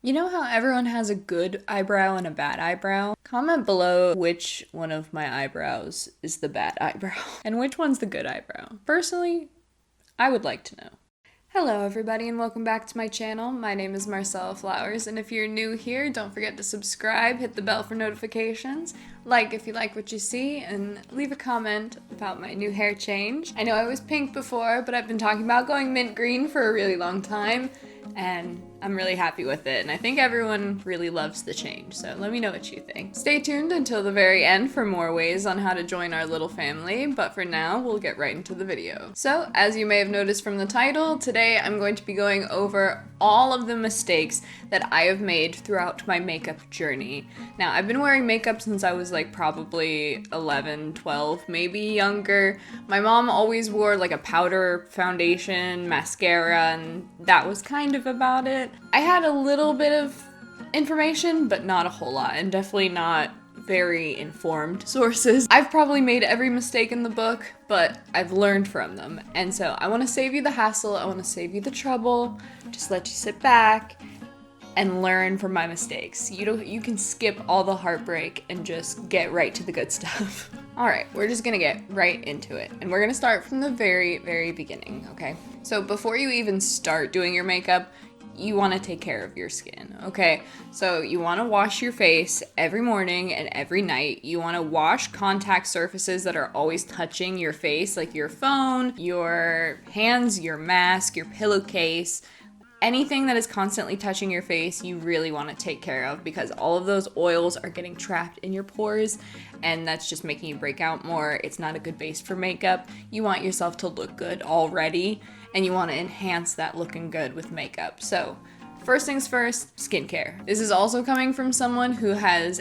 You know how everyone has a good eyebrow and a bad eyebrow? Comment below which one of my eyebrows is the bad eyebrow and which one's the good eyebrow. Personally, I would like to know. Hello everybody and welcome back to my channel. My name is Marcella Flowers, and if you're new here, don't forget to subscribe, hit the bell for notifications, like if you like what you see, and leave a comment about my new hair change. I know I was pink before, but I've been talking about going mint green for a really long time, and I'm really happy with it, and I think everyone really loves the change, so let me know what you think. Stay tuned until the very end for more ways on how to join our little family, but for now, we'll get right into the video. So, as you may have noticed from the title, today I'm going to be going over all of the mistakes that I have made throughout my makeup journey. Now, I've been wearing makeup since I was like probably 11, 12, maybe younger. My mom always wore like a powder foundation, mascara, and that was kind of about it. I had a little bit of information, but not a whole lot, and definitely not very informed sources. I've probably made every mistake in the book, but I've learned from them. And so I want to save you the hassle, I want to save you the trouble, just let you sit back and learn from my mistakes. You can skip all the heartbreak and just get right to the good stuff. All right, we're just gonna get right into it. And we're gonna start from the very, very beginning, okay? So before you even start doing your makeup, you want to take care of your skin, okay? So you want to wash your face every morning and every night. You want to wash contact surfaces that are always touching your face, like your phone, your hands, your mask, your pillowcase. Anything that is constantly touching your face, you really want to take care of, because all of those oils are getting trapped in your pores, and that's just making you break out more. It's not a good base for makeup. You want yourself to look good already, and you want to enhance that looking good with makeup. So, first things first, skincare. This is also coming from someone who has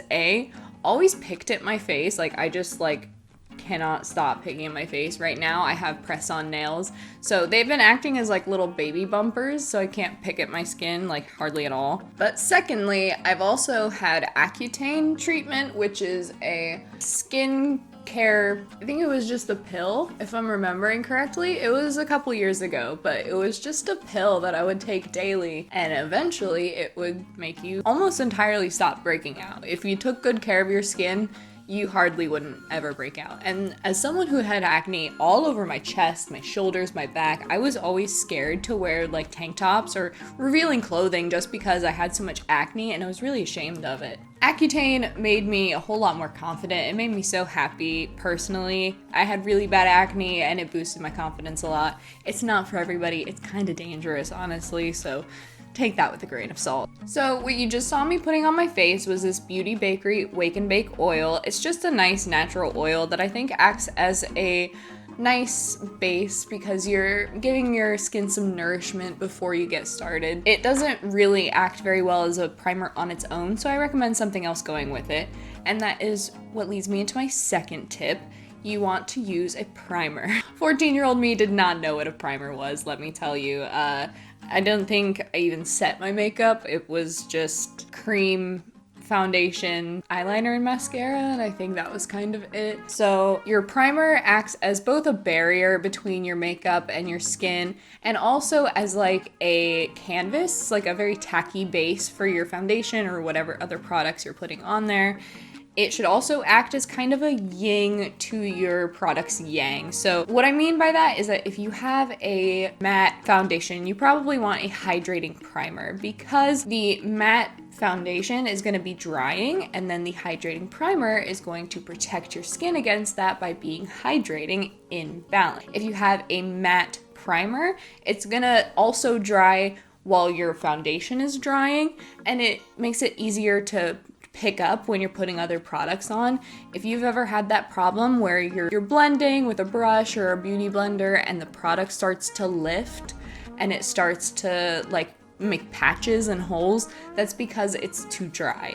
always picked at my face. Like, I just cannot stop picking at my face. Right now I have press-on nails, so they've been acting as like little baby bumpers, so I can't pick at my skin like hardly at all. But secondly, I've also had Accutane treatment, which is a skin care, I think it was just a pill, if I'm remembering correctly. It was a couple years ago, but it was just a pill that I would take daily, and eventually it would make you almost entirely stop breaking out. If you took good care of your skin, you hardly wouldn't ever break out. And as someone who had acne all over my chest, my shoulders, my back, I was always scared to wear like tank tops or revealing clothing just because I had so much acne, and I was really ashamed of it. Accutane made me a whole lot more confident. It made me so happy personally. I had really bad acne and it boosted my confidence a lot. It's not for everybody. It's kind of dangerous, honestly, so take that with a grain of salt. So what you just saw me putting on my face was this Beauty Bakery Wake and Bake oil. It's just a nice natural oil that I think acts as a nice base because you're giving your skin some nourishment before you get started. It doesn't really act very well as a primer on its own, so I recommend something else going with it. And that is what leads me into my second tip. You want to use a primer. 14-year-old me did not know what a primer was, let me tell you. I don't think I even set my makeup. It was just cream, foundation, eyeliner, and mascara, and I think that was kind of it. So your primer acts as both a barrier between your makeup and your skin, and also as like a canvas, like a very tacky base for your foundation or whatever other products you're putting on there. It should also act as kind of a yin to your product's yang. So what I mean by that is that if you have a matte foundation, you probably want a hydrating primer, because the matte foundation is going to be drying, and then the hydrating primer is going to protect your skin against that by being hydrating in balance. If you have a matte primer, it's going to also dry while your foundation is drying, and it makes it easier to pick up when you're putting other products on. If you've ever had that problem where you're blending with a brush or a beauty blender and the product starts to lift and it starts to like make patches and holes, that's because it's too dry.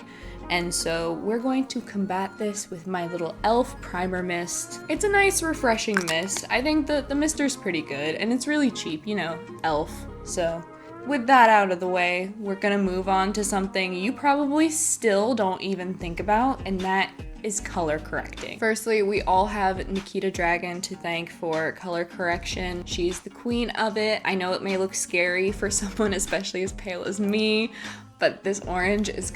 And so we're going to combat this with my little e.l.f. primer mist. It's a nice refreshing mist. I think the mister's pretty good, and it's really cheap, you know, e.l.f. So with that out of the way, we're gonna move on to something you probably still don't even think about, and that is color correcting. Firstly, we all have Nikita Dragun to thank for color correction. She's the queen of it. I know it may look scary for someone especially as pale as me, but this orange is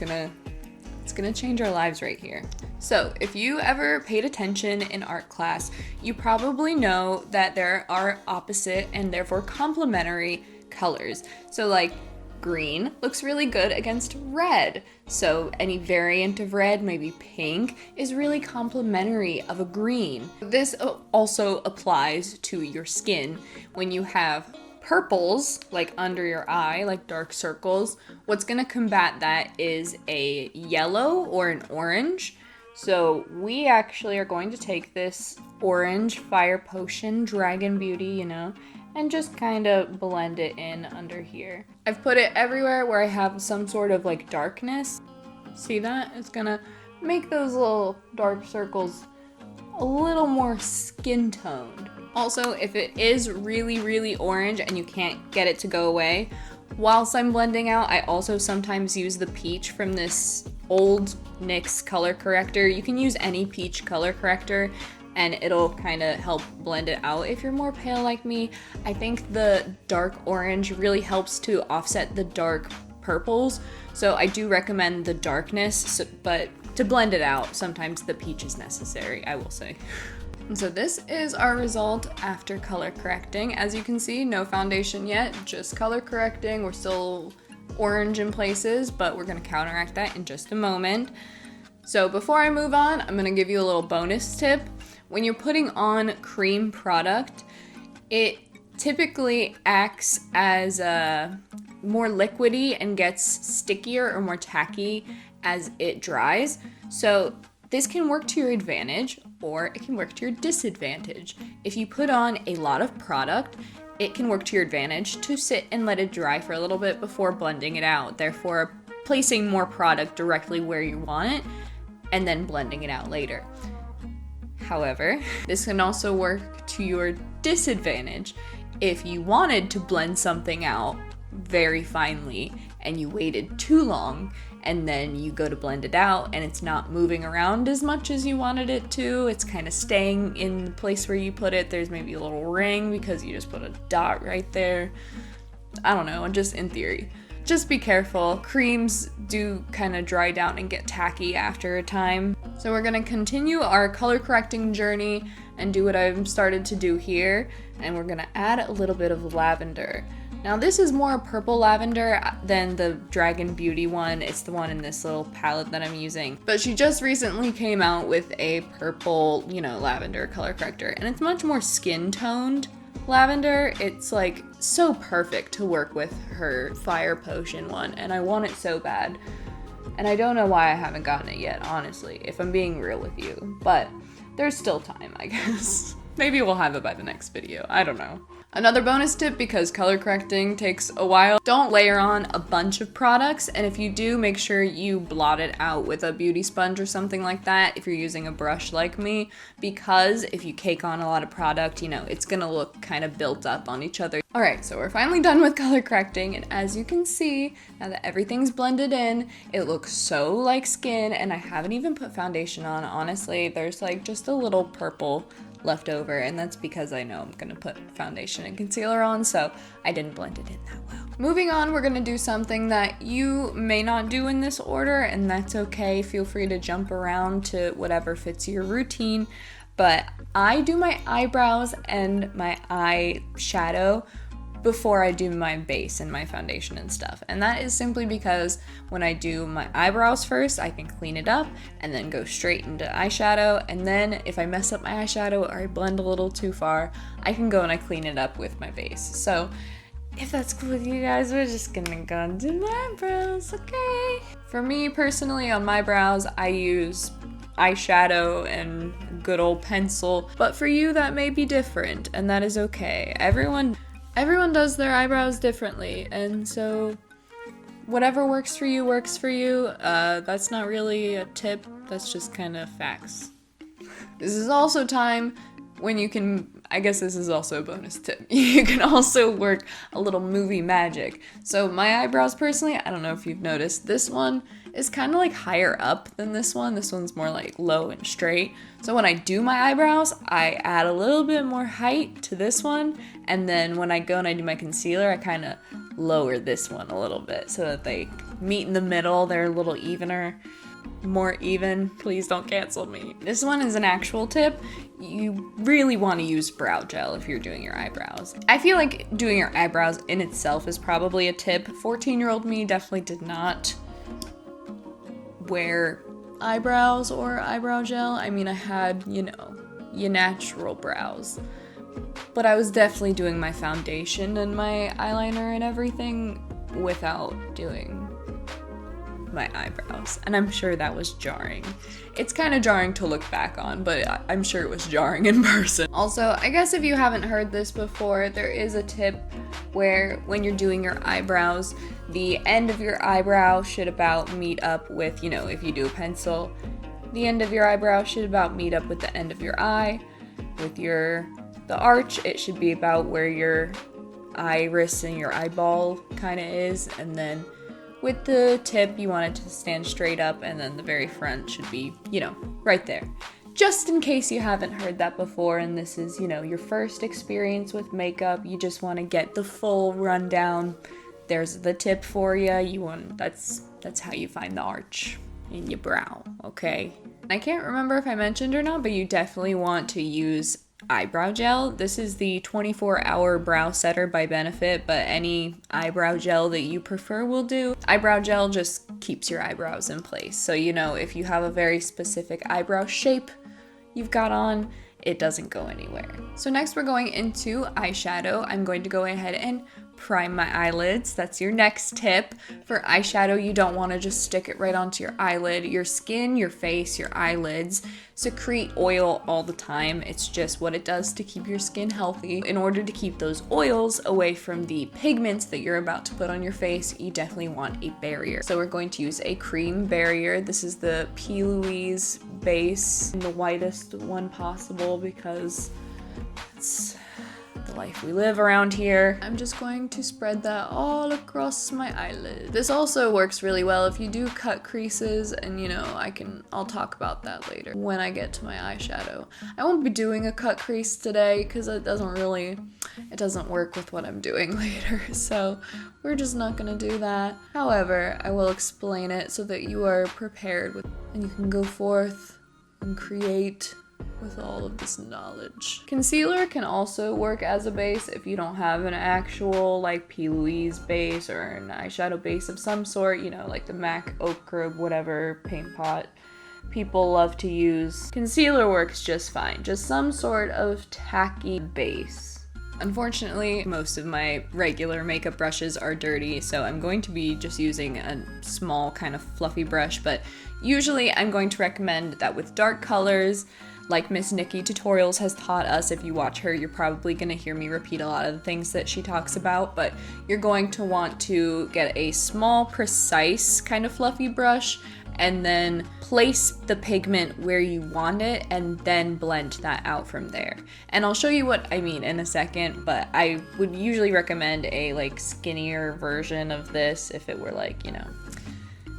it's gonna change our lives right here. So if you ever paid attention in art class, you probably know that there are opposite and therefore complementary colors. So like green looks really good against red. So any variant of red, maybe pink, is really complementary of a green. This also applies to your skin. When you have purples, like under your eye, like dark circles, what's gonna combat that is a yellow or an orange. So we actually are going to take this orange Fire Potion Dragon Beauty, you know, and just kind of blend it in under here. I've put it everywhere where I have some sort of like darkness. See that? It's gonna make those little dark circles a little more skin toned. Also, if it is really, really orange and you can't get it to go away, whilst I'm blending out, I also sometimes use the peach from this old NYX color corrector. You can use any peach color corrector and it'll kind of help blend it out. If you're more pale like me, I think the dark orange really helps to offset the dark purples. So I do recommend the darkness, but to blend it out, sometimes the peach is necessary, I will say. And so this is our result after color correcting. As you can see, no foundation yet, just color correcting. We're still orange in places, but we're gonna counteract that in just a moment. So before I move on, I'm gonna give you a little bonus tip. When you're putting on cream product, it typically acts as more liquidy and gets stickier or more tacky as it dries. So this can work to your advantage or it can work to your disadvantage. If you put on a lot of product, it can work to your advantage to sit and let it dry for a little bit before blending it out, therefore placing more product directly where you want it and then blending it out later. However, this can also work to your disadvantage. If you wanted to blend something out very finely and you waited too long and then you go to blend it out and it's not moving around as much as you wanted it to, it's kind of staying in the place where you put it, there's maybe a little ring because you just put a dot right there. I don't know, just in theory. Just be careful. Creams do kind of dry down and get tacky after a time. So we're gonna continue our color correcting journey and do what I've started to do here, and we're gonna add a little bit of lavender. Now this is more purple lavender than the Dragon Beauty one. It's the one in this little palette that I'm using. But she just recently came out with a purple, lavender color corrector, and it's much more skin toned lavender. It's like so perfect to work with her Fire Potion one, and I want it so bad. And I don't know why I haven't gotten it yet, honestly, if I'm being real with you. But there's still time, I guess. Maybe we'll have it by the next video. I don't know. Another bonus tip, because color correcting takes a while, don't layer on a bunch of products, and if you do, make sure you blot it out with a beauty sponge or something like that if you're using a brush like me, because if you cake on a lot of product, it's gonna look kind of built up on each other. Alright, so we're finally done with color correcting, and as you can see, now that everything's blended in, it looks so like skin, and I haven't even put foundation on, honestly. There's like just a little purple left over, and that's because I know I'm gonna put foundation and concealer on, so I didn't blend it in that well. Moving on, we're gonna do something that you may not do in this order, and that's okay. Feel free to jump around to whatever fits your routine, but I do my eyebrows and my eyeshadow before I do my base and my foundation and stuff. And that is simply because when I do my eyebrows first, I can clean it up and then go straight into eyeshadow. And then if I mess up my eyeshadow or I blend a little too far, I can go and I clean it up with my base. So if that's cool with you guys, we're just gonna go and do my eyebrows, okay? For me personally, on my brows, I use eyeshadow and good old pencil. But for you, that may be different, and that is okay. Everyone does their eyebrows differently, and so whatever works for you works for you. That's not really a tip, that's just kind of facts. This is also time when you can, I guess this is also a bonus tip, you can also work a little movie magic. So my eyebrows personally, I don't know if you've noticed, this one is kind of like higher up than this one. This one's more like low and straight. So when I do my eyebrows, I add a little bit more height to this one, and then when I go and I do my concealer, I kind of lower this one a little bit so that they meet in the middle. They're a little evener, more even. Please don't cancel me. This one is an actual tip. You really want to use brow gel if you're doing your eyebrows. I feel like doing your eyebrows in itself is probably a tip. 14-year-old me definitely did not wear eyebrows or eyebrow gel. I mean, I had, you know, your natural brows. But I was definitely doing my foundation and my eyeliner and everything without doing my eyebrows. And I'm sure that was jarring. It's kind of jarring to look back on, but I'm sure it was jarring in person. Also, I guess if you haven't heard this before, there is a tip where when you're doing your eyebrows, the end of your eyebrow should about meet up with, you know, if you do a pencil, the end of your eyebrow should about meet up with the end of your eye. With the arch, it should be about where your iris and your eyeball kind of is, and then with the tip, you want it to stand straight up, and then the very front should be, you know, right there. Just in case you haven't heard that before and this is, you know, your first experience with makeup, you just want to get the full rundown. There's the tip for you. That's how you find the arch in your brow, okay? I can't remember if I mentioned or not, but you definitely want to use eyebrow gel. This is the 24-hour brow setter by Benefit, but any eyebrow gel that you prefer will do. Eyebrow gel just keeps your eyebrows in place. So, you know, if you have a very specific eyebrow shape you've got on, it doesn't go anywhere. So next we're going into eyeshadow. I'm going to go ahead and prime my eyelids. That's your next tip. For eyeshadow, you don't want to just stick it right onto your eyelid. Your skin, your face, your eyelids secrete oil all the time. It's just what it does to keep your skin healthy. In order to keep those oils away from the pigments that you're about to put on your face, you definitely want a barrier. So we're going to use a cream barrier. This is the P. Louise base, the whitest one possible because it's the life we live around here. I'm just going to spread that all across my eyelid. This also works really well if you do cut creases, and you know, I'll talk about that later when I get to my eyeshadow. I won't be doing a cut crease today because it doesn't work with what I'm doing later, so we're just not gonna do that. However, I will explain it so that you are prepared and you can go forth and create with all of this knowledge. Concealer can also work as a base if you don't have an actual like P. Louise base or an eyeshadow base of some sort, you know, like the MAC Ochre whatever paint pot people love to use. Concealer works just fine, just some sort of tacky base. Unfortunately, most of my regular makeup brushes are dirty, so I'm going to be just using a small kind of fluffy brush, but usually I'm going to recommend that with dark colors, like Miss Nikki Tutorials has taught us. If you watch her, you're probably going to hear me repeat a lot of the things that she talks about, but you're going to want to get a small, precise kind of fluffy brush and then place the pigment where you want it and then blend that out from there. And I'll show you what I mean in a second, but I would usually recommend a like skinnier version of this if it were like, you know,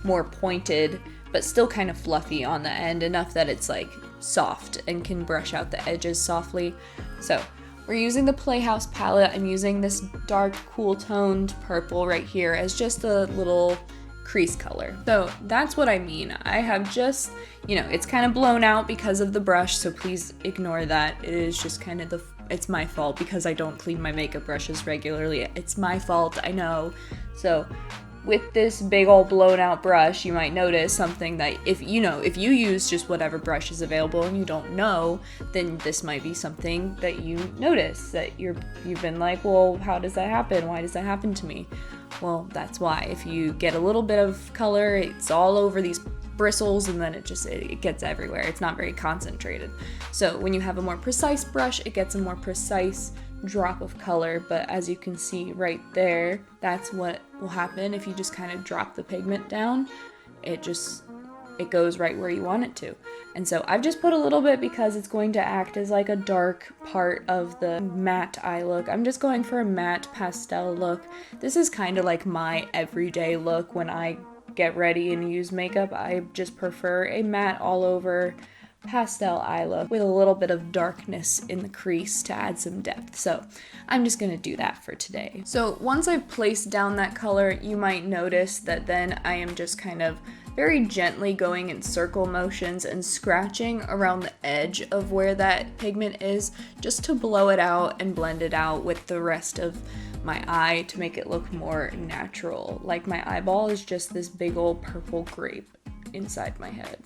more pointed, but still kind of fluffy on the end, enough that it's like soft and can brush out the edges softly. So we're using the Playhouse palette. I'm using this dark, cool toned purple right here as just a little crease color. So that's what I mean. I have just, you know, it's kind of blown out because of the brush, so please ignore that. It is just kind of it's my fault because I don't clean my makeup brushes regularly. It's my fault, I know. So with this big old blown out brush, you might notice something that if you use just whatever brush is available and you don't know, then this might be something that you notice that you've been like, well, how does that happen? Why does that happen to me? Well, that's why. If you get a little bit of color, it's all over these bristles and then it gets everywhere. It's not very concentrated. So when you have a more precise brush, it gets a more precise drop of color, but as you can see right there, that's what will happen if you just kind of drop the pigment down. It goes right where you want it to. And so I've just put a little bit because it's going to act as like a dark part of the matte eye look. I'm just going for a matte pastel look. This is kind of like my everyday look when I get ready and use makeup. I just prefer a matte all over pastel eye look with a little bit of darkness in the crease to add some depth. So I'm just gonna do that for today. So once I've placed down that color, you might notice that then I am just kind of very gently going in circle motions and scratching around the edge of where that pigment is, just to blow it out and blend it out with the rest of my eye to make it look more natural. Like my eyeball is just this big old purple grape inside my head.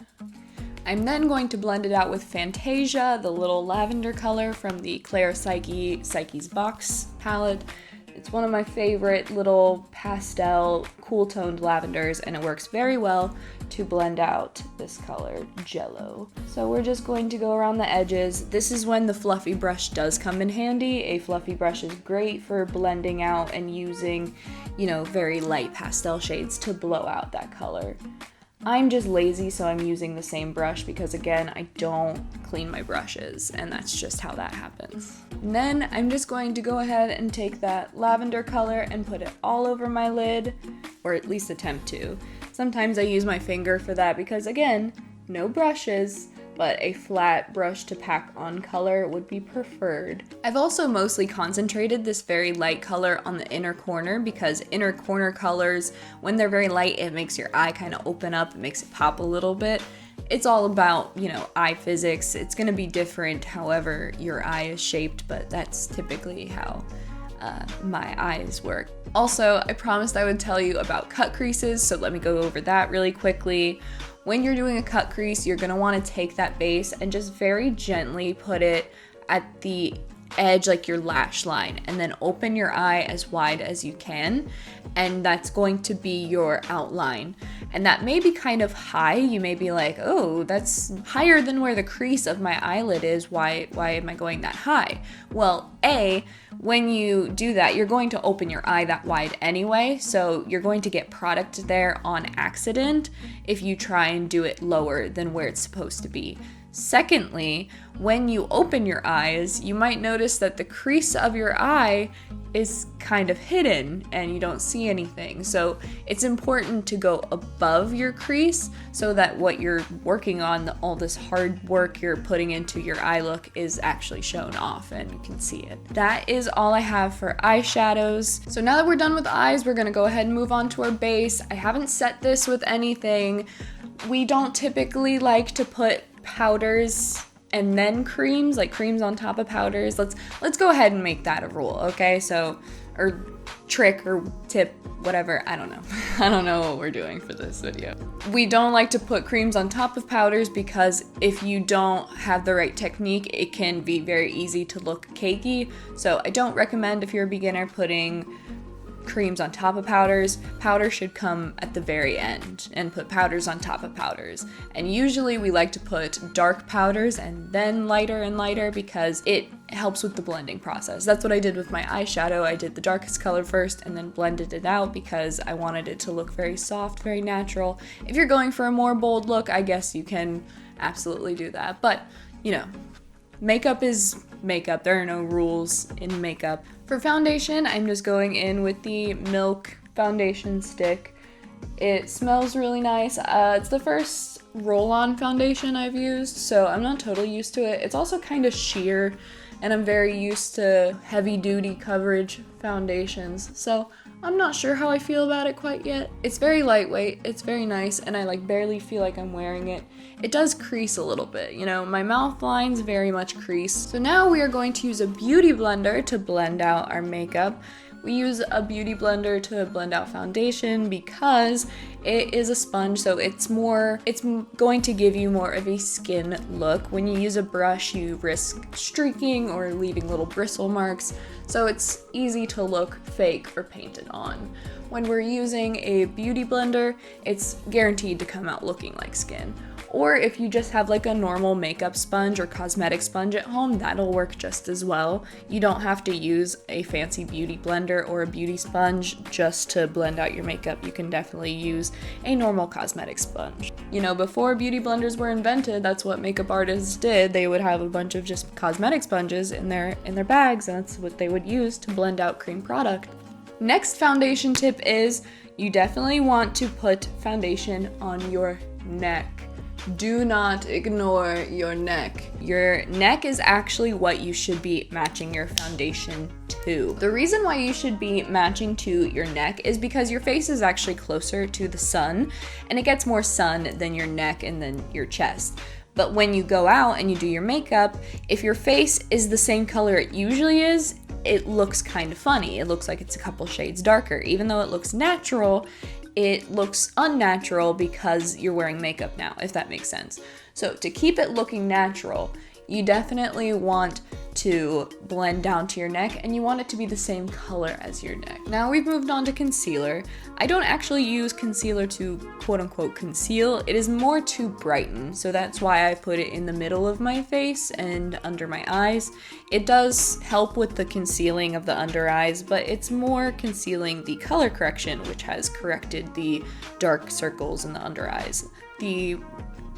I'm then going to blend it out with Fantasia, the little lavender color from the Claire Psyche's Box palette. It's one of my favorite little pastel, cool toned lavenders, and it works very well to blend out this color, Jello. So we're just going to go around the edges. This is when the fluffy brush does come in handy. A fluffy brush is great for blending out and using, very light pastel shades to blow out that color. I'm just lazy, so I'm using the same brush because, again, I don't clean my brushes, and that's just how that happens. And then I'm just going to go ahead and take that lavender color and put it all over my lid, or at least attempt to. Sometimes I use my finger for that because, again, no brushes, but a flat brush to pack on color would be preferred. I've also mostly concentrated this very light color on the inner corner because inner corner colors, when they're very light, it makes your eye kind of open up, it makes it pop a little bit. It's all about, eye physics. It's gonna be different however your eye is shaped, but that's typically how my eyes work. Also, I promised I would tell you about cut creases, so let me go over that really quickly. When you're doing a cut crease, you're gonna wanna take that base and just very gently put it at the edge, like your lash line, and then open your eye as wide as you can, and that's going to be your outline. And that may be kind of high. You may be like, oh, that's higher than where the crease of my eyelid is. Why am I going that high? Well, when you do that, you're going to open your eye that wide anyway, so you're going to get product there on accident if you try and do it lower than where it's supposed to be. Secondly, when you open your eyes, you might notice that the crease of your eye is kind of hidden and you don't see anything. So it's important to go above your crease so that what you're working on, all this hard work you're putting into your eye look, is actually shown off and you can see it. That is all I have for eyeshadows. So now that we're done with eyes, we're gonna go ahead and move on to our base. I haven't set this with anything. We don't typically like to put powders and then creams, like creams on top of powders. Let's go ahead and make that a rule, okay? So, or trick or tip, whatever, I don't know. I don't know what we're doing for this video. We don't like to put creams on top of powders because if you don't have the right technique, it can be very easy to look cakey. So I don't recommend, if you're a beginner, putting creams on top of powders. Powder should come at the very end and put powders on top of powders. And usually we like to put dark powders and then lighter and lighter because it helps with the blending process. That's what I did with my eyeshadow. I did the darkest color first and then blended it out because I wanted it to look very soft, very natural. If you're going for a more bold look, I guess you can absolutely do that. But, makeup is makeup. There are no rules in makeup. For foundation, I'm just going in with the Milk foundation stick. It smells really nice. It's the first roll-on foundation I've used, so I'm not totally used to it. It's also kind of sheer, and I'm very used to heavy-duty coverage foundations, so I'm not sure how I feel about it quite yet. It's very lightweight, it's very nice, and I barely feel like I'm wearing it. It does crease a little bit, my mouth lines very much crease. So now we are going to use a beauty blender to blend out our makeup. We use a beauty blender to blend out foundation because it is a sponge, so it's going to give you more of a skin look. When you use a brush, you risk streaking or leaving little bristle marks, so it's easy to look fake or painted on. When we're using a beauty blender, it's guaranteed to come out looking like skin. Or if you just have like a normal makeup sponge or cosmetic sponge at home, that'll work just as well. You don't have to use a fancy beauty blender or a beauty sponge just to blend out your makeup. You can definitely use a normal cosmetic sponge. Before beauty blenders were invented, that's what makeup artists did. They would have a bunch of just cosmetic sponges in their bags, and that's what they would use to blend out cream product. Next foundation tip is you definitely want to put foundation on your neck. Do not ignore your neck. Your neck is actually what you should be matching your foundation to. The reason why you should be matching to your neck is because your face is actually closer to the sun, and it gets more sun than your neck and then your chest. But when you go out and you do your makeup, if your face is the same color it usually is, it looks kind of funny. It looks like it's a couple shades darker. Even though it looks natural, it looks unnatural because you're wearing makeup now, if that makes sense. So to keep it looking natural, you definitely want to blend down to your neck, and you want it to be the same color as your neck. Now we've moved on to concealer. I don't actually use concealer to quote unquote conceal. It is more to brighten, so that's why I put it in the middle of my face and under my eyes. It does help with the concealing of the under eyes, but it's more concealing the color correction, which has corrected the dark circles in the under eyes. The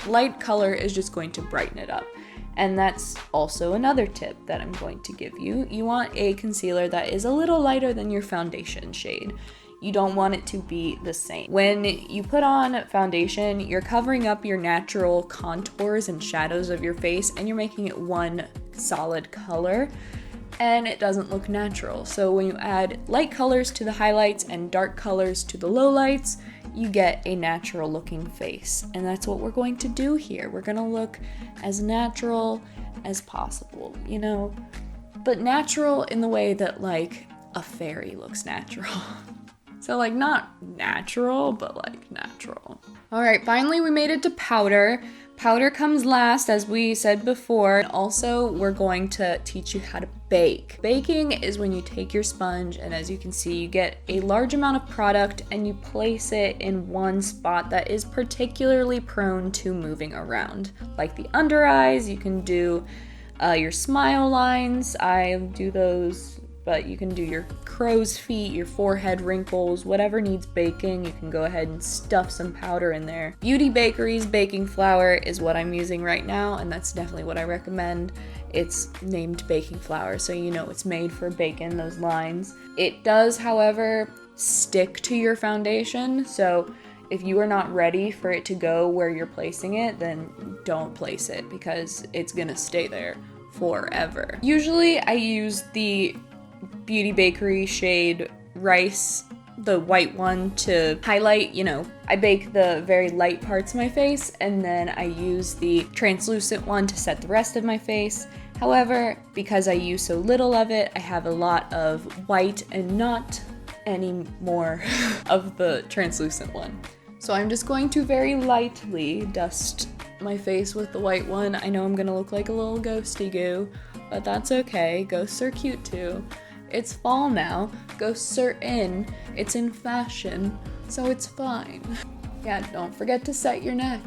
light color is just going to brighten it up. And that's also another tip that I'm going to give you. You want a concealer that is a little lighter than your foundation shade. You don't want it to be the same. When you put on foundation, you're covering up your natural contours and shadows of your face, and you're making it one solid color, and it doesn't look natural. So when you add light colors to the highlights and dark colors to the lowlights, you get a natural looking face. And that's what we're going to do here. We're gonna look as natural as possible, you know, but natural in the way that like a fairy looks natural. So like not natural, but like natural. All right, finally we made it to powder. Powder comes last, as we said before. And also, we're going to teach you how to bake. Baking is when you take your sponge, and as you can see, you get a large amount of product and you place it in one spot that is particularly prone to moving around. Like the under eyes, you can do your smile lines. I do those, but you can do your crow's feet, your forehead wrinkles, whatever needs baking. You can go ahead and stuff some powder in there. Beauty Bakery's baking flour is what I'm using right now, and that's definitely what I recommend. It's named baking flour, so you know it's made for baking those lines. It does, however, stick to your foundation, so if you are not ready for it to go where you're placing it, then don't place it because it's gonna stay there forever. Usually I use the Beauty Bakery shade Rice, the white one, to highlight, you know, I bake the very light parts of my face, and then I use the translucent one to set the rest of my face. However, because I use so little of it, I have a lot of white and not any more of the translucent one. So I'm just going to very lightly dust my face with the white one. I know I'm gonna look like a little ghosty goo, but that's okay. Ghosts are cute too. It's fall now. Ghosts are in. It's in fashion, so it's fine. Yeah, don't forget to set your neck.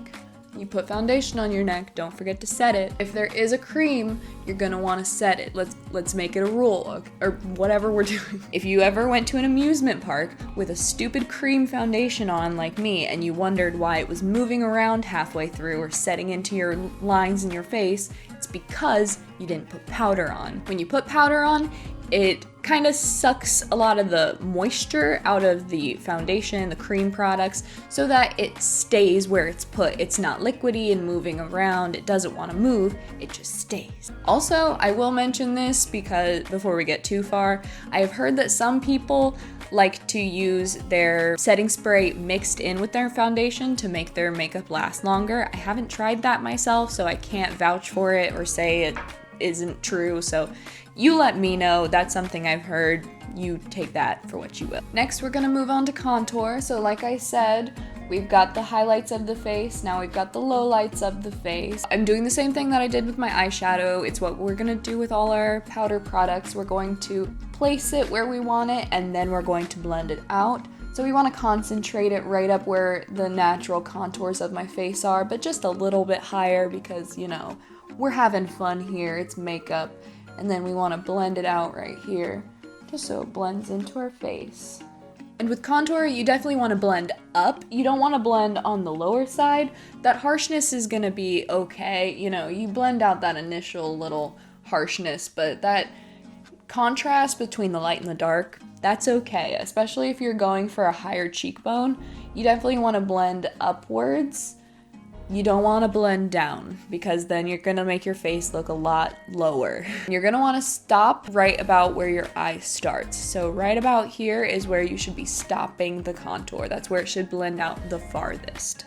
You put foundation on your neck, don't forget to set it. If there is a cream, you're gonna wanna set it. Let's make it a rule, or whatever we're doing. If you ever went to an amusement park with a stupid cream foundation on like me, and you wondered why it was moving around halfway through or setting into your lines in your face, it's because you didn't put powder on. When you put powder on, it kind of sucks a lot of the moisture out of the foundation, the cream products, so that it stays where it's put. It's not liquidy and moving around. It doesn't want to move. It just stays. Also, I will mention this because before we get too far, I have heard that some people like to use their setting spray mixed in with their foundation to make their makeup last longer. I haven't tried that myself, so I can't vouch for it or say it isn't true. So you let me know. That's something I've heard. You take that for what you will. Next, we're gonna move on to contour. So like I said, we've got the highlights of the face. Now we've got the lowlights of the face. I'm doing the same thing that I did with my eyeshadow. It's what we're gonna do with all our powder products. We're going to place it where we want it, and then we're going to blend it out. So we want to concentrate it right up where the natural contours of my face are, but just a little bit higher because, you know, we're having fun here. It's makeup. And then we want to blend it out right here, just so it blends into our face. And with contour, you definitely want to blend up. You don't want to blend on the lower side. That harshness is going to be okay. You know, you blend out that initial little harshness, but that contrast between the light and the dark, that's okay, especially if you're going for a higher cheekbone. You definitely want to blend upwards you don't want to blend down because then you're going to make your face look a lot lower. You're going to want to stop right about where your eye starts. So right about here is where you should be stopping the contour. That's where it should blend out the farthest.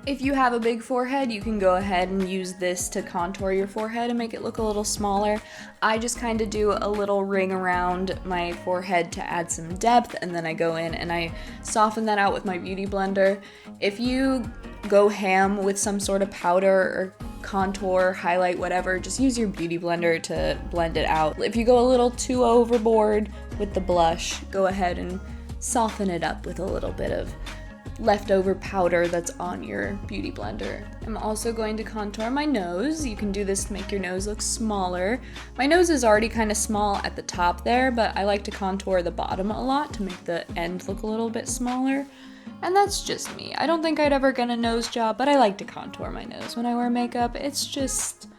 If you have a big forehead, you can go ahead and use this to contour your forehead and make it look a little smaller. I just kind of do a little ring around my forehead to add some depth, and then I go in and I soften that out with my beauty blender. If you go ham with some sort of powder or contour, highlight, whatever, just use your beauty blender to blend it out. If you go a little too overboard with the blush, go ahead and soften it up with a little bit of leftover powder that's on your beauty blender. I'm also going to contour my nose. You can do this to make your nose look smaller. My nose is already kind of small at the top there, but I like to contour the bottom a lot to make the end look a little bit smaller. And that's just me. I don't think I'd ever get a nose job, but I like to contour my nose when I wear makeup. It's just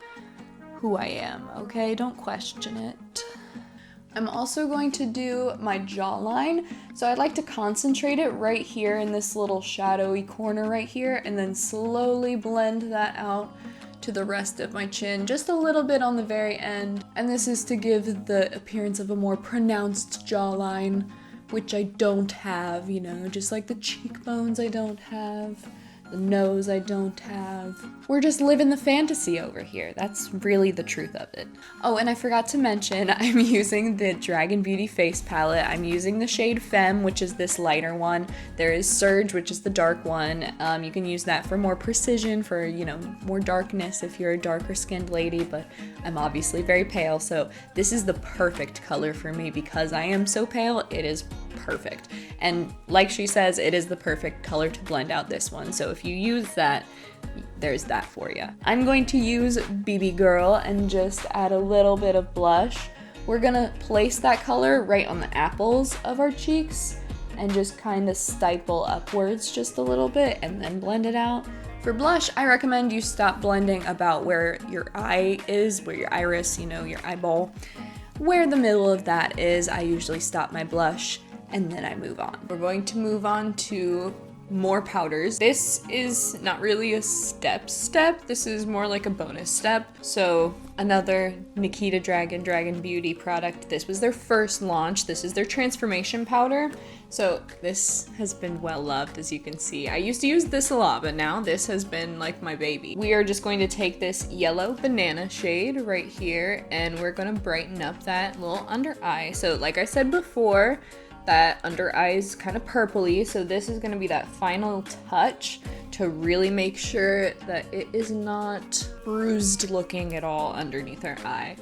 who I am, okay? Don't question it. I'm also going to do my jawline. So I'd like to concentrate it right here in this little shadowy corner right here, and then slowly blend that out to the rest of my chin, just a little bit on the very end. And this is to give the appearance of a more pronounced jawline, which I don't have, you know, just like the cheekbones I don't have, the nose I don't have. We're just living the fantasy over here. That's really the truth of it. Oh, and I forgot to mention, I'm using the Dragon Beauty face palette. I'm using the shade Femme, which is this lighter one. There is Surge, which is the dark one. You can use that for more precision, for, you know, more darkness if you're a darker skinned lady, but I'm obviously very pale, so this is the perfect color for me because I am so pale. It is perfect. And like she says, it is the perfect color to blend out this one. So if you use that, there's that for you. I'm going to use BB Girl and just add a little bit of blush. We're gonna place that color right on the apples of our cheeks and just kind of stipple upwards just a little bit and then blend it out. For blush, I recommend you stop blending about where your eye is, where your iris, you know, your eyeball. Where the middle of that is, I usually stop my blush and then I move on. We're going to move on to more powders. This is not really a step, this is more like a bonus step. So another Nikita Dragon Beauty product. This was their first launch. This is their transformation powder. So this has been well loved, as you can see. I used to use this a lot, but now this has been like my baby. We are just going to take this yellow banana shade right here and we're gonna brighten up that little under eye. So like I said before, that under eye is kind of purpley, so this is going to be that final touch to really make sure that it is not bruised looking at all underneath our eye.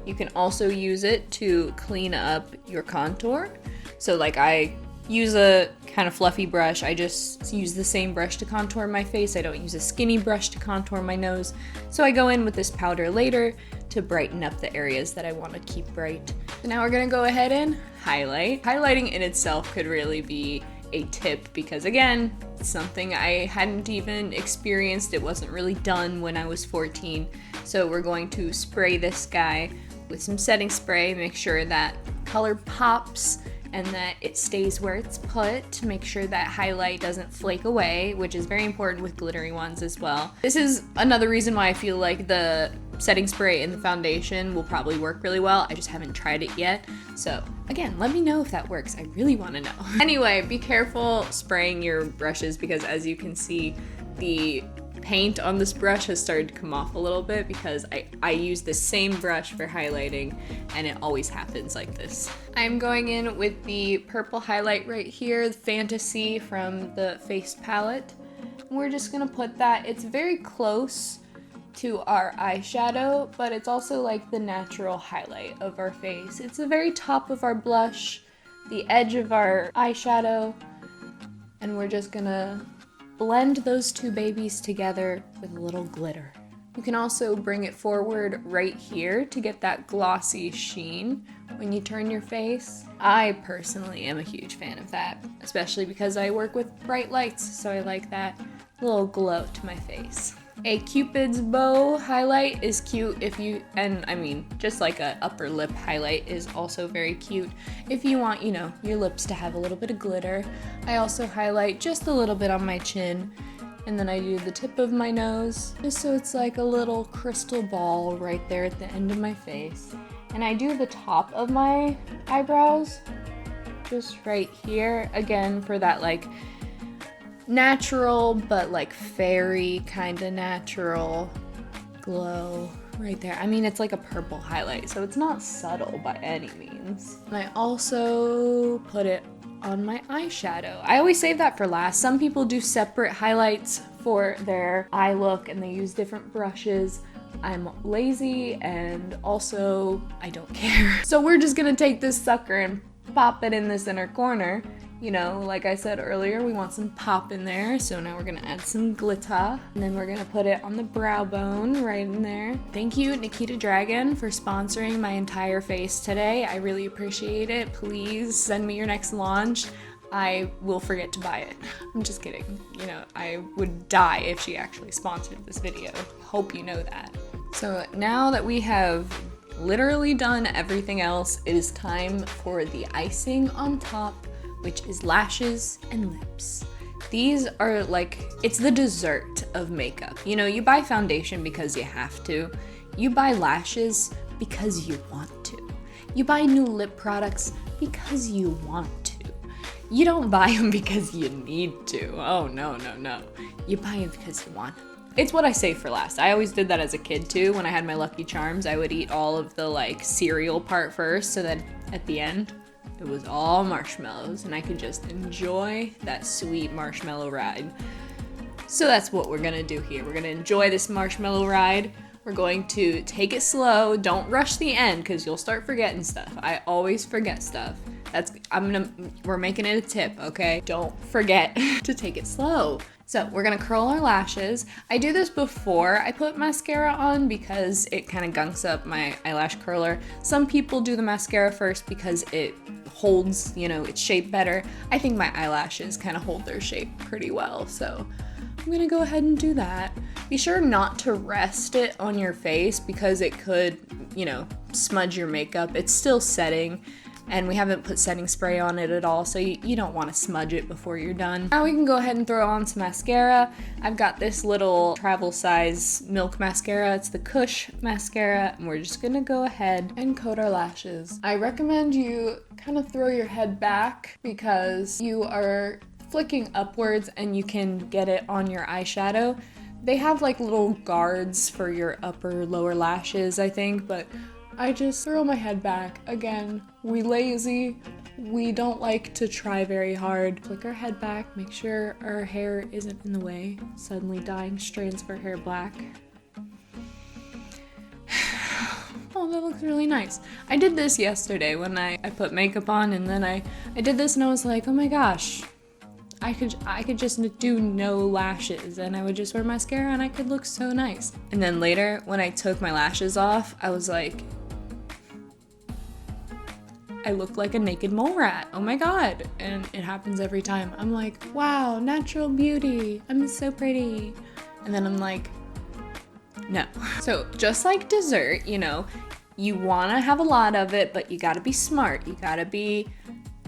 You can also use it to clean up your contour. So like I use a kind of fluffy brush. I just use the same brush to contour my face. I don't use a skinny brush to contour my nose. So I go in with this powder later to brighten up the areas that I want to keep bright. So now we're gonna go ahead and highlight. Highlighting in itself could really be a tip because again, it's something I hadn't even experienced. It wasn't really done when I was 14. So we're going to spray this guy with some setting spray, make sure that color pops and that it stays where it's put to make sure that highlight doesn't flake away, which is very important with glittery ones as well. This is another reason why I feel like the setting spray in the foundation will probably work really well. I just haven't tried it yet. So again, let me know if that works. I really want to know. Anyway, be careful spraying your brushes because as you can see, the paint on this brush has started to come off a little bit because I use the same brush for highlighting and it always happens like this. I'm going in with the purple highlight right here, Fantasy from the face palette. We're just gonna put that, it's very close to our eyeshadow, but it's also like the natural highlight of our face. It's the very top of our blush, the edge of our eyeshadow, and we're just gonna blend those two babies together with a little glitter. You can also bring it forward right here to get that glossy sheen when you turn your face. I personally am a huge fan of that, especially because I work with bright lights, so I like that little glow to my face. A Cupid's bow highlight is cute if you, and I mean, just like a upper lip highlight is also very cute if you want, you know, your lips to have a little bit of glitter. I also highlight just a little bit on my chin And then I do the tip of my nose, just so it's like a little crystal ball right there at the end of my face. And I do the top of my eyebrows, just right here, again for that like natural but like fairy kind of natural glow right there. I mean, it's like a purple highlight, so it's not subtle by any means. And I also put it on my eyeshadow. I always save that for last. Some people do separate highlights for their eye look and they use different brushes. I'm lazy and also I don't care. So we're just gonna take this sucker and pop it in this inner corner. You know, like I said earlier, we want some pop in there. So now we're gonna add some glitter and then we're gonna put it on the brow bone right in there. Thank you, Nikita Dragon, for sponsoring my entire face today. I really appreciate it. Please send me your next launch. I will forget to buy it. I'm just kidding. You know, I would die if she actually sponsored this video. Hope you know that. So now that we have literally done everything else, it is time for the icing on top, which is lashes and lips. These are like, it's the dessert of makeup. You know, you buy foundation because you have to. You buy lashes because you want to. You buy new lip products because you want to. You don't buy them because you need to. Oh, no, no, no. You buy them because you want them. It's what I save for last. I always did that as a kid too. When I had my Lucky Charms, I would eat all of the like cereal part first, so that at the end, it was all marshmallows and I could just enjoy that sweet marshmallow ride. So that's what we're gonna do here. We're gonna enjoy this marshmallow ride. We're going to take it slow. Don't rush the end because you'll start forgetting stuff. I always forget stuff. We're making it a tip, okay? Don't forget to take it slow. So we're gonna curl our lashes. I do this before I put mascara on because it kind of gunks up my eyelash curler. Some people do the mascara first because it holds, you know, its shape better. I think my eyelashes kind of hold their shape pretty well, so I'm gonna go ahead and do that. Be sure not to rest it on your face because it could, you know, smudge your makeup. It's still setting. And we haven't put setting spray on it at all, so you don't want to smudge it before you're done. Now we can go ahead and throw on some mascara. I've got this little travel size milk mascara. It's the Kush mascara, and we're just gonna go ahead and coat our lashes. I recommend you kind of throw your head back because you are flicking upwards and you can get it on your eyeshadow. They have like little guards for your upper lower lashes, I think, but I just throw my head back. Again, we lazy, we don't like to try very hard. Flick our head back, make sure our hair isn't in the way. Suddenly dyeing strands of our hair black. Oh, that looks really nice. I did this yesterday when I put makeup on, and then I did this and I was like, oh my gosh, I could just do no lashes and I would just wear mascara and I could look so nice. And then later when I took my lashes off, I was like, I look like a naked mole rat. Oh my god. And it happens every time. I'm like, wow, natural beauty. I'm so pretty. And then I'm like, no. So just like dessert, you know, you want to have a lot of it, but you got to be smart. You got to be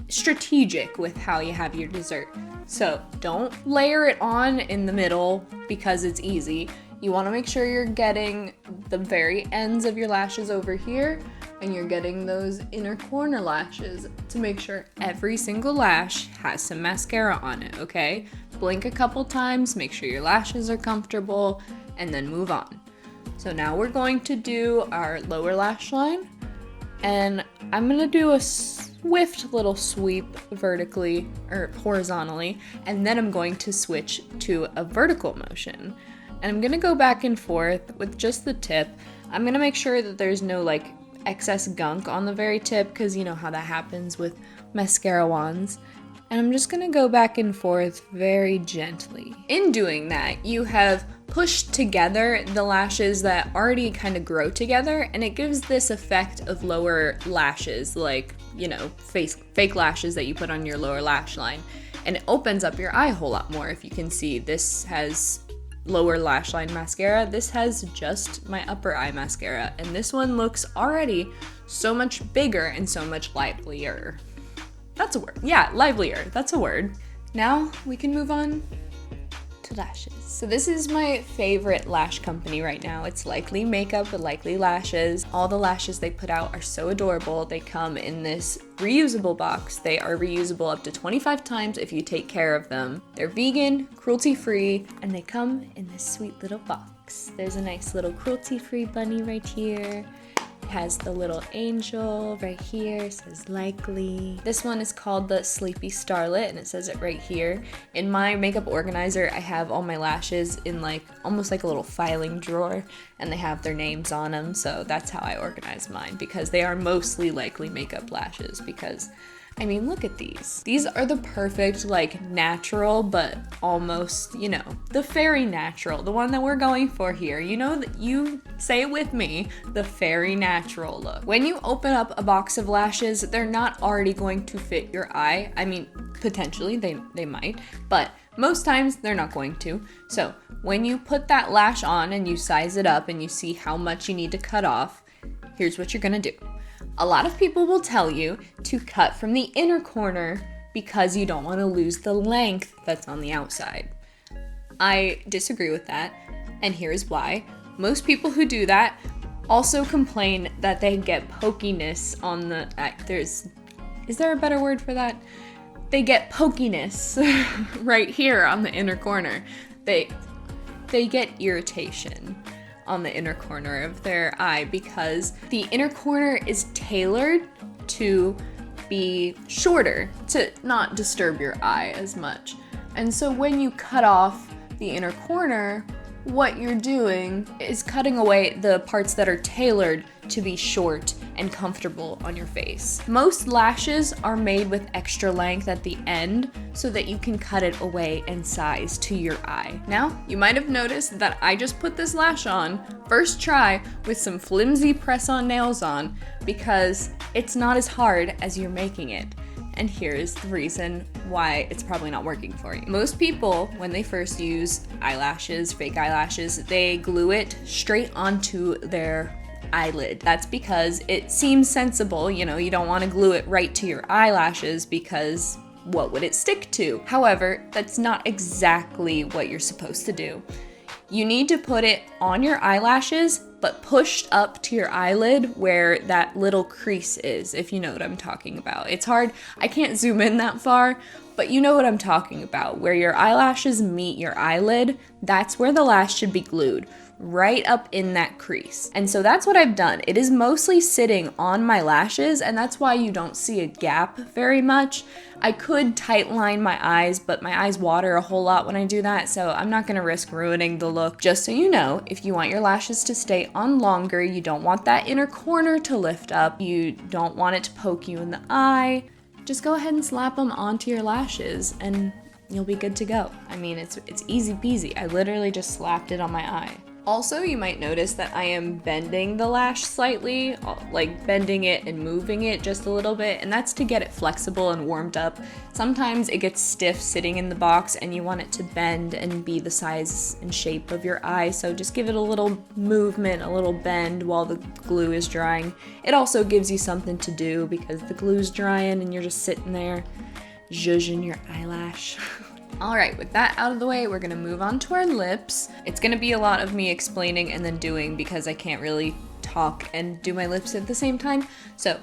strategic with how you have your dessert. So don't layer it on in the middle because it's easy. You want to make sure you're getting the very ends of your lashes over here and you're getting those inner corner lashes to make sure every single lash has some mascara on it, okay? Blink a couple times, make sure your lashes are comfortable, and then move on. So now we're going to do our lower lash line, and I'm gonna do a swift little sweep vertically or horizontally, and then I'm going to switch to a vertical motion. And I'm gonna go back and forth with just the tip. I'm gonna make sure that there's no like excess gunk on the very tip because you know how that happens with mascara wands. And I'm just gonna go back and forth very gently. In doing that, you have pushed together the lashes that already kind of grow together, and it gives this effect of lower lashes, like, you know, fake lashes that you put on your lower lash line. And it opens up your eye a whole lot more. If you can see, this has lower lash line mascara. This has just my upper eye mascara, and this one looks already so much bigger and so much livelier. That's a word. Yeah, livelier. That's a word. Now we can move on to lashes. So this is my favorite lash company right now. It's Likely Makeup with Likely Lashes. All the lashes they put out are so adorable. They come in this reusable box. They are reusable up to 25 times if you take care of them. They're vegan, cruelty-free, and they come in this sweet little box. There's a nice little cruelty-free bunny right here. Has the little angel right here, it says Likely. This one is called the Sleepy Starlet, and it says it right here. In my makeup organizer, I have all my lashes in like almost like a little filing drawer, and they have their names on them, so that's how I organize mine, because they are mostly Likely Makeup lashes, because I mean, look at these. These are the perfect, like, natural, but almost, you know, the fairy natural, the one that we're going for here. You know, that you say it with me, the fairy natural look. When you open up a box of lashes, they're not already going to fit your eye. I mean, potentially they might, but most times they're not going to. So when you put that lash on and you size it up and you see how much you need to cut off, here's what you're gonna do. A lot of people will tell you to cut from the inner corner because you don't want to lose the length that's on the outside. I disagree with that, and here's why. Most people who do that also complain that they get pokiness on the, is there a better word for that? They get pokiness right here on the inner corner. They get irritation on the inner corner of their eye because the inner corner is tailored to be shorter, to not disturb your eye as much. And so when you cut off the inner corner, what you're doing is cutting away the parts that are tailored to be short and comfortable on your face. Most lashes are made with extra length at the end so that you can cut it away and size to your eye. Now, you might have noticed that I just put this lash on first try with some flimsy press-on nails on because it's not as hard as you're making it. And here's the reason why it's probably not working for you. Most people, when they first use eyelashes, fake eyelashes, they glue it straight onto their eyelid. That's because it seems sensible, you know, you don't want to glue it right to your eyelashes because what would it stick to? However, that's not exactly what you're supposed to do. You need to put it on your eyelashes, but pushed up to your eyelid where that little crease is, if you know what I'm talking about. It's hard, I can't zoom in that far, but you know what I'm talking about. Where your eyelashes meet your eyelid, that's where the lash should be glued, right up in that crease. And so that's what I've done. It is mostly sitting on my lashes, and that's why you don't see a gap very much. I could tight line my eyes, but my eyes water a whole lot when I do that, so I'm not gonna risk ruining the look. Just so you know, if you want your lashes to stay on longer, you don't want that inner corner to lift up, you don't want it to poke you in the eye, just go ahead and slap them onto your lashes and you'll be good to go. I mean, it's easy peasy. I literally just slapped it on my eye. Also, you might notice that I am bending the lash slightly, like bending it and moving it just a little bit, and that's to get it flexible and warmed up. Sometimes it gets stiff sitting in the box and you want it to bend and be the size and shape of your eye, so just give it a little movement, a little bend while the glue is drying. It also gives you something to do because the glue's drying and you're just sitting there zhuzhing your eyelash. All right, with that out of the way, we're gonna move on to our lips. It's gonna be a lot of me explaining and then doing because I can't really talk and do my lips at the same time. So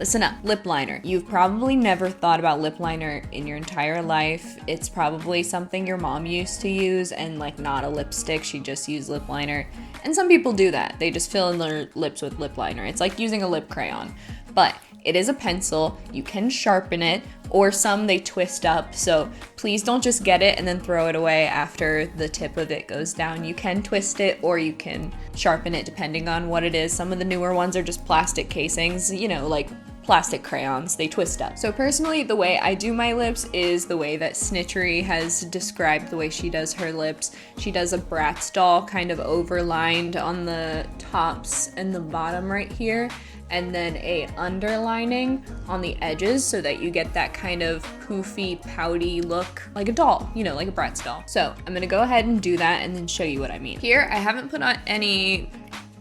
listen up, lip liner. You've probably never thought about lip liner in your entire life. It's probably something your mom used to use and like not a lipstick, she just used lip liner. And some people do that. They just fill in their lips with lip liner. It's like using a lip crayon. But it is a pencil, you can sharpen it, or some they twist up, so please don't just get it and then throw it away after the tip of it goes down. You can twist it or you can sharpen it depending on what it is. Some of the newer ones are just plastic casings, you know, like plastic crayons, they twist up. So personally, the way I do my lips is the way that Snitchery has described the way she does her lips. She does a Bratz doll kind of overlined on the tops and the bottom right here, and then a underlining on the edges so that you get that kind of poofy, pouty look like a doll, you know, like a Bratz doll. So I'm gonna go ahead and do that and then show you what I mean. Here, I haven't put on any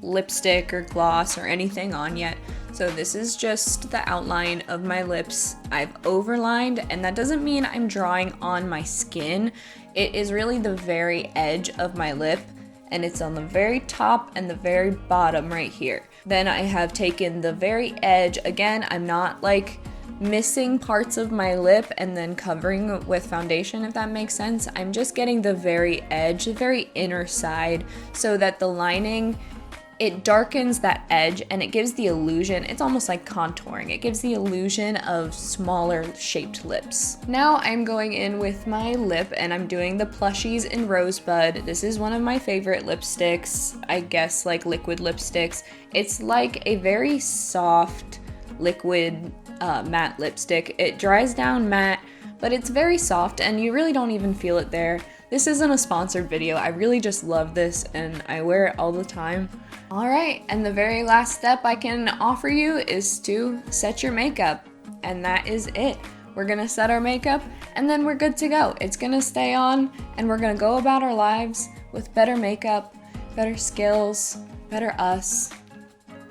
lipstick or gloss or anything on yet. So this is just the outline of my lips. I've overlined, and that doesn't mean I'm drawing on my skin. It is really the very edge of my lip, and it's on the very top and the very bottom right here. Then I have taken the very edge. Again, I'm not like missing parts of my lip and then covering with foundation, if that makes sense. I'm just getting the very edge, the very inner side, so that the lining, it darkens that edge and it gives the illusion, it's almost like contouring. It gives the illusion of smaller shaped lips. Now I'm going in with my lip and I'm doing the Plushies in Rosebud. This is one of my favorite lipsticks, I guess like liquid lipsticks. It's like a very soft liquid matte lipstick. It dries down matte, but it's very soft and you really don't even feel it there. This isn't a sponsored video. I really just love this and I wear it all the time. Alright, and the very last step I can offer you is to set your makeup. And that is it. We're gonna set our makeup and then we're good to go. It's gonna stay on and we're gonna go about our lives with better makeup, better skills, better us,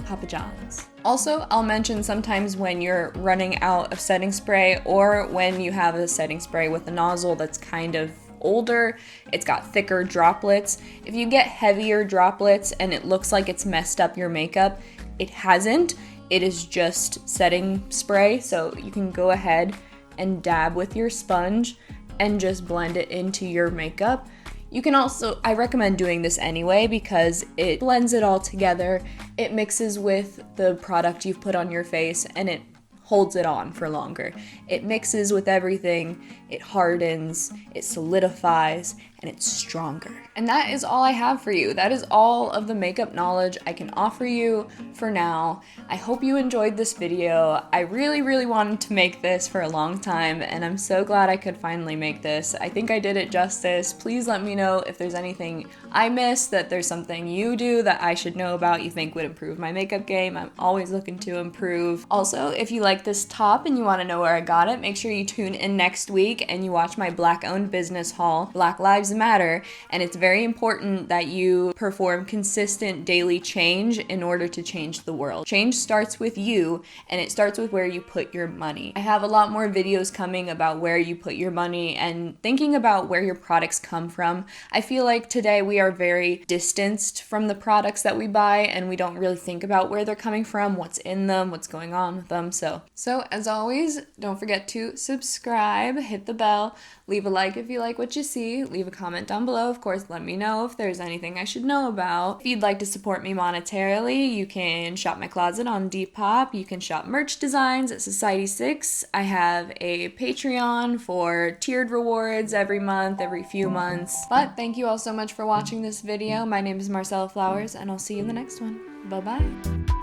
Papa John's. Also, I'll mention sometimes when you're running out of setting spray or when you have a setting spray with a nozzle that's kind of older, it's got thicker droplets. If you get heavier droplets and it looks like it's messed up your makeup, it hasn't. It is just setting spray, so you can go ahead and dab with your sponge and just blend it into your makeup. You can also, I recommend doing this anyway because it blends it all together. It mixes with the product you've put on your face and it holds it on for longer. It mixes with everything, it hardens, it solidifies, and it's stronger. And that is all I have for you. That is all of the makeup knowledge I can offer you for now. I hope you enjoyed this video. I really wanted to make this for a long time, and I'm so glad I could finally make this. I think I did it justice. Please let me know if there's anything I missed, that there's something you do that I should know about you think would improve my makeup game. I'm always looking to improve. Also, if you like this top and you want to know where I got it, make sure you tune in next week and you watch my Black-owned business haul, Black Lives Matter, and it's very important that you perform consistent daily change in order to change the world. Change starts with you, and it starts with where you put your money. I have a lot more videos coming about where you put your money and thinking about where your products come from. I feel like today we are very distanced from the products that we buy, and we don't really think about where they're coming from, what's in them, what's going on with them. So as always, don't forget to subscribe, hit the bell, leave a like if you like what you see, leave a comment down below. Of course, let me know if there's anything I should know about. If you'd like to support me monetarily, you can shop my closet on Depop. You can shop merch designs at Society6. I have a Patreon for tiered rewards every month, every few months. But thank you all so much for watching this video. My name is Marcella Flowers, and I'll see you in the next one. Bye-bye.